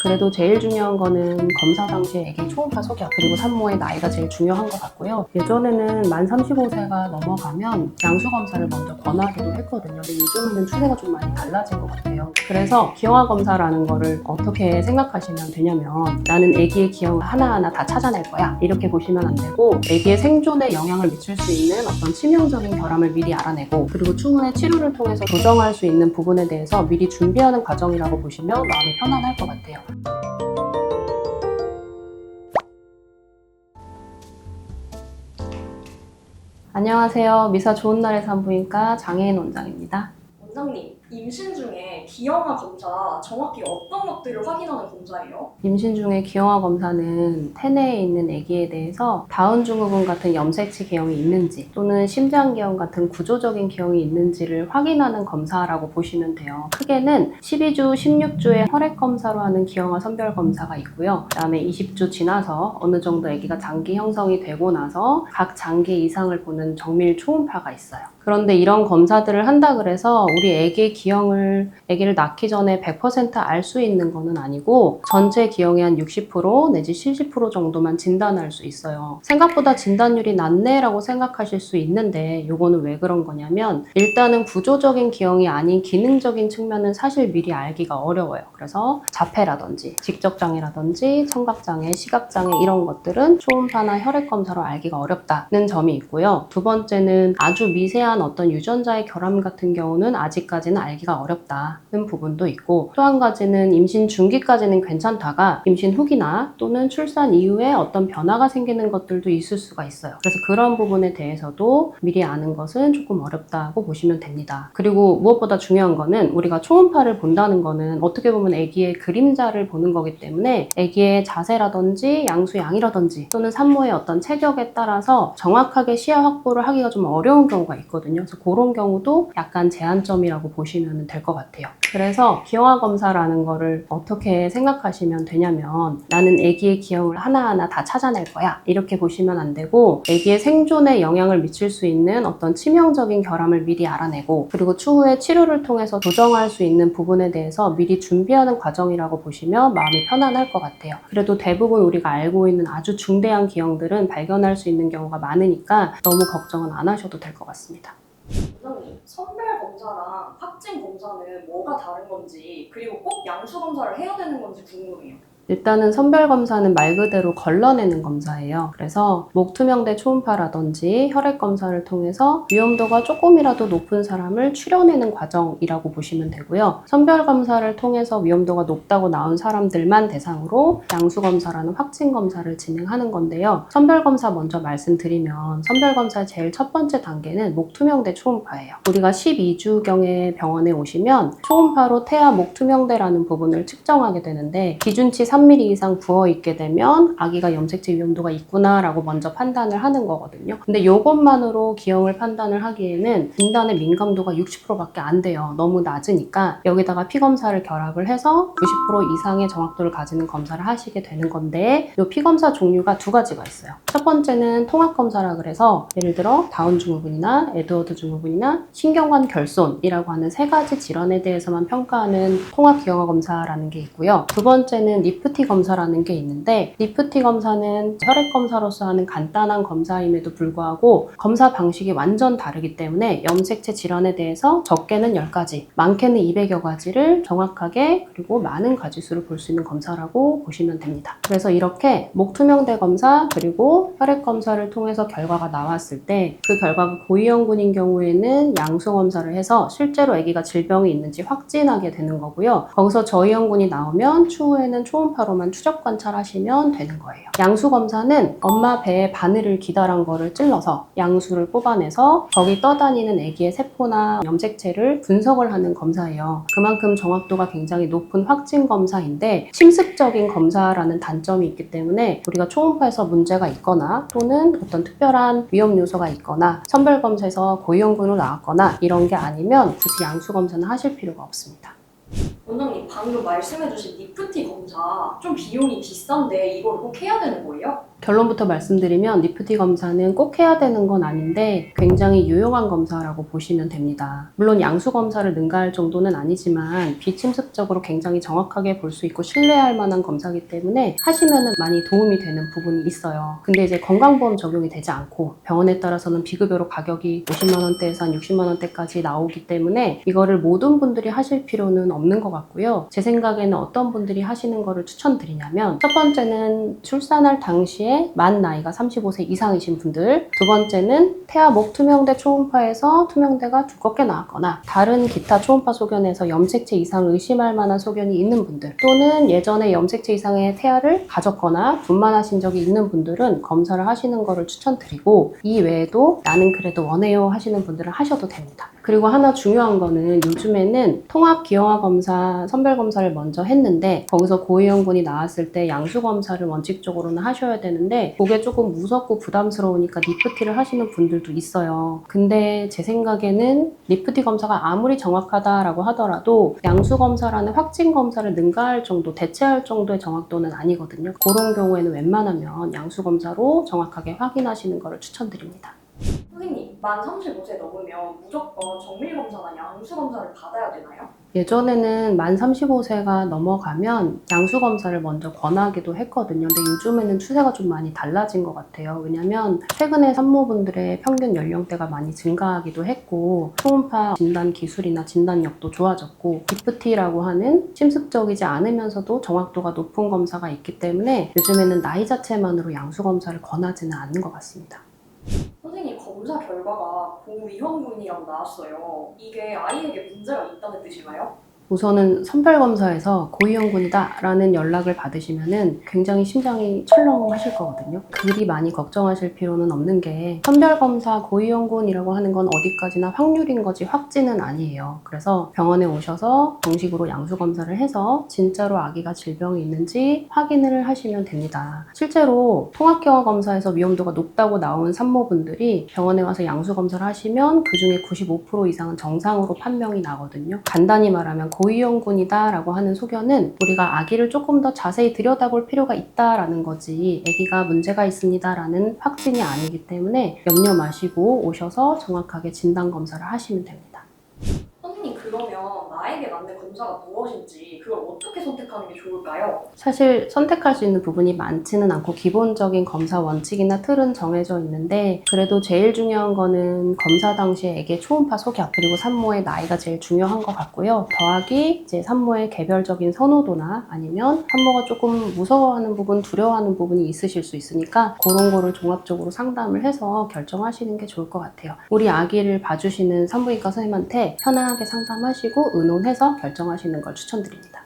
그래도 제일 중요한 거는 검사 당시에 애기 초음파 소견 그리고 산모의 나이가 제일 중요한 것 같고요. 예전에는 만 35세가 넘어가면 양수 검사를 먼저 권하기도 했거든요. 근데 요즘에는 추세가 좀 많이 달라진 것 같아요. 그래서 기형아 검사라는 거를 어떻게 생각하시면 되냐면 나는 애기의 기형을 하나하나 다 찾아낼 거야 이렇게 보시면 안 되고 애기의 생존에 영향을 미칠 수 있는 어떤 치명적인 결함을 미리 알아내고 그리고 추후에 치료를 통해서 조정할 수 있는 부분에 대해서 미리 준비하는 과정이라고 보시면 마음이 편안할 것 같아요. 안녕하세요. 미사 좋은 날의 산부인과 장혜인 원장입니다. 원장님, 임신 중에 기형아 검사 정확히 어떤 것들을 확인하는 검사예요? 임신 중에 기형아 검사는 태내에 있는 아기에 대해서 다운 증후군 같은 염색체 기형이 있는지 또는 심장 기형 같은 구조적인 기형이 있는지를 확인하는 검사라고 보시면 돼요. 크게는 12주, 16주에 혈액 검사로 하는 기형아 선별 검사가 있고요. 그다음에 20주 지나서 어느 정도 아기가 장기 형성이 되고 나서 각 장기 이상을 보는 정밀 초음파가 있어요. 그런데 이런 검사들을 한다 그래서 우리 아기의 아기를 낳기 전에 100% 알 수 있는 거는 아니고 전체 기형의 한 60% 내지 70% 정도만 진단할 수 있어요. 생각보다 진단율이 낮네라고 생각하실 수 있는데 요거는 왜 그런 거냐면 일단은 구조적인 기형이 아닌 기능적인 측면은 사실 미리 알기가 어려워요. 그래서 자폐라든지 직접장애라든지 청각장애, 시각장애 이런 것들은 초음파나 혈액검사로 알기가 어렵다는 점이 있고요. 두 번째는 아주 미세한 어떤 유전자의 결함 같은 경우는 아직까지는 알기가 어렵다는 부분도 있고 또 한 가지는 임신 중기까지는 괜찮다가 임신 후기나 또는 출산 이후에 어떤 변화가 생기는 것들도 있을 수가 있어요. 그래서 그런 부분에 대해서도 미리 아는 것은 조금 어렵다고 보시면 됩니다. 그리고 무엇보다 중요한 거는 우리가 초음파를 본다는 거는 어떻게 보면 아기의 그림자를 보는 거기 때문에 아기의 자세라든지 양수양이라든지 또는 산모의 어떤 체격에 따라서 정확하게 시야 확보를 하기가 좀 어려운 경우가 있거든요. 그래서 그런 경우도 약간 제한점이라고 보시면 될 것 같아요. 그래서 기형아 검사라는 거를 어떻게 생각하시면 되냐면 나는 아기의 기형을 하나하나 다 찾아낼 거야 이렇게 보시면 안 되고 아기의 생존에 영향을 미칠 수 있는 어떤 치명적인 결함을 미리 알아내고 그리고 추후에 치료를 통해서 조정할 수 있는 부분에 대해서 미리 준비하는 과정이라고 보시면 마음이 편안할 것 같아요. 그래도 대부분 우리가 알고 있는 아주 중대한 기형들은 발견할 수 있는 경우가 많으니까 너무 걱정은 안 하셔도 될 것 같습니다. 원장님, 선별 검사랑 확진 검사는 뭐가 다른 건지 그리고 꼭 양수 검사를 해야 되는 건지 궁금해요. 일단은 선별검사는 말 그대로 걸러내는 검사예요. 그래서 목투명대 초음파라든지 혈액 검사를 통해서 위험도가 조금이라도 높은 사람을 추려내는 과정이라고 보시면 되고요. 선별검사를 통해서 위험도가 높다고 나온 사람들만 대상으로 양수검사라는 확진검사를 진행하는 건데요. 선별검사 먼저 말씀드리면 선별검사의 제일 첫 번째 단계는 목투명대 초음파예요. 우리가 12주경에 병원에 오시면 초음파로 태아 목투명대라는 부분을 측정하게 되는데 기준치 3mm 이상 부어있게 되면 아기가 염색체 위험도가 있구나라고 먼저 판단을 하는 거거든요. 근데 이것만으로 기형을 판단을 하기에는 진단의 민감도가 60%밖에 안 돼요. 너무 낮으니까 여기다가 피검사를 결합을 해서 90% 이상의 정확도를 가지는 검사를 하시게 되는 건데 이 피검사 종류가 두 가지가 있어요. 첫 번째는 통합검사라 그래서 예를 들어 다운 증후군이나 에드워드 증후군이나 신경관 결손이라고 하는 세 가지 질환에 대해서만 평가하는 통합기형아 검사라는 게 있고요. 두 번째는 리프티 검사라는 게 있는데 리프티 검사는 혈액 검사로서 하는 간단한 검사임에도 불구하고 검사 방식이 완전 다르기 때문에 염색체 질환에 대해서 적게는 10가지, 많게는 200여 가지를 정확하게 그리고 많은 가지수를 볼 수 있는 검사라고 보시면 됩니다. 그래서 이렇게 목투명대 검사 그리고 혈액 검사를 통해서 결과가 나왔을 때 그 결과가 고위험군인 경우에는 양수 검사를 해서 실제로 아기가 질병이 있는지 확진하게 되는 거고요. 거기서 저위험군이 나오면 추후에는 초음파로만 추적 관찰하시면 되는 거예요. 양수 검사는 엄마 배에 바늘을 기다란 거를 찔러서 양수를 뽑아내서 거기 떠다니는 아기의 세포나 염색체를 분석을 하는 검사예요. 그만큼 정확도가 굉장히 높은 확진 검사인데 침습적인 검사라는 단점이 있기 때문에 우리가 초음파에서 문제가 있거나 또는 어떤 특별한 위험 요소가 있거나 선별 검사에서 고위험군으로 나왔거나 이런 게 아니면 굳이 양수 검사는 하실 필요가 없습니다. 원장님, 방금 말씀해주신 리프티 검사 좀 비용이 비싼데 이걸 꼭 해야 되는 거예요? 결론부터 말씀드리면 니프티 검사는 꼭 해야 되는 건 아닌데 굉장히 유용한 검사라고 보시면 됩니다. 물론 양수 검사를 능가할 정도는 아니지만 비침습적으로 굉장히 정확하게 볼 수 있고 신뢰할 만한 검사이기 때문에 하시면 많이 도움이 되는 부분이 있어요. 근데 이제 건강보험 적용이 되지 않고 병원에 따라서는 비급여로 가격이 50만 원대에서 한 60만 원대까지 나오기 때문에 이거를 모든 분들이 하실 필요는 없는 것 같고요. 제 생각에는 어떤 분들이 하시는 거를 추천드리냐면 첫 번째는 출산할 당시에 만 나이가 35세 이상이신 분들, 두 번째는 태아 목 투명대 초음파에서 투명대가 두껍게 나왔거나 다른 기타 초음파 소견에서 염색체 이상 의심할 만한 소견이 있는 분들, 또는 예전에 염색체 이상의 태아를 가졌거나 분만하신 적이 있는 분들은 검사를 하시는 거를 추천드리고, 이 외에도 나는 그래도 원해요 하시는 분들은 하셔도 됩니다. 그리고 하나 중요한 거는 요즘에는 통합 기형아 검사, 선별 검사를 먼저 했는데 거기서 고위험군이 나왔을 때 양수 검사를 원칙적으로는 하셔야 되는데 그게 조금 무섭고 부담스러우니까 니프티를 하시는 분들도 있어요. 근데 제 생각에는 니프티 검사가 아무리 정확하다라고 하더라도 양수 검사라는 확진 검사를 능가할 정도, 대체할 정도의 정확도는 아니거든요. 그런 경우에는 웬만하면 양수 검사로 정확하게 확인하시는 것을 추천드립니다. 선생님, 만 35세 넘으면 무조건 정밀검사나 양수검사를 받아야 되나요? 예전에는 만 35세가 넘어가면 양수검사를 먼저 권하기도 했거든요. 근데 요즘에는 추세가 좀 많이 달라진 것 같아요. 왜냐면 최근에 산모분들의 평균 연령대가 많이 증가하기도 했고 초음파 진단 기술이나 진단력도 좋아졌고 DIPT라고 하는 침습적이지 않으면서도 정확도가 높은 검사가 있기 때문에 요즘에는 나이 자체만으로 양수검사를 권하지는 않는 것 같습니다. 선생님, 검사 결과가 고위험군이라고 나왔어요. 이게 아이에게 문제가 있다는 뜻인가요? 우선은 선별검사에서 고위험군이다 라는 연락을 받으시면은 굉장히 심장이 철렁하실 거거든요. 그리 많이 걱정하실 필요는 없는 게 선별검사 고위험군이라고 하는 건 어디까지나 확률인 거지 확진은 아니에요. 그래서 병원에 오셔서 정식으로 양수검사를 해서 진짜로 아기가 질병이 있는지 확인을 하시면 됩니다. 실제로 통합경화 검사에서 위험도가 높다고 나온 산모분들이 병원에 와서 양수검사를 하시면 그중에 95% 이상은 정상으로 판명이 나거든요. 간단히 말하면 고위험군이다 라고 하는 소견은 우리가 아기를 조금 더 자세히 들여다볼 필요가 있다라는 거지 아기가 문제가 있습니다 라는 확진이 아니기 때문에 염려 마시고 오셔서 정확하게 진단검사를 하시면 됩니다. 선생님, 그러면 나에게 맞는 검사가 무엇인지 그걸 어떻게 선택하는 게 좋을까요? 사실 선택할 수 있는 부분이 많지는 않고 기본적인 검사 원칙이나 틀은 정해져 있는데 그래도 제일 중요한 거는 검사 당시에 애기 초음파 소견 그리고 산모의 나이가 제일 중요한 것 같고요. 더하기 이제 산모의 개별적인 선호도나 아니면 산모가 조금 무서워하는 부분, 두려워하는 부분이 있으실 수 있으니까 그런 거를 종합적으로 상담을 해서 결정하시는 게 좋을 것 같아요. 우리 아기를 봐주시는 산부인과 선생님한테 편하게 상담하시고 의논해서 결정하시는 걸 추천드립니다.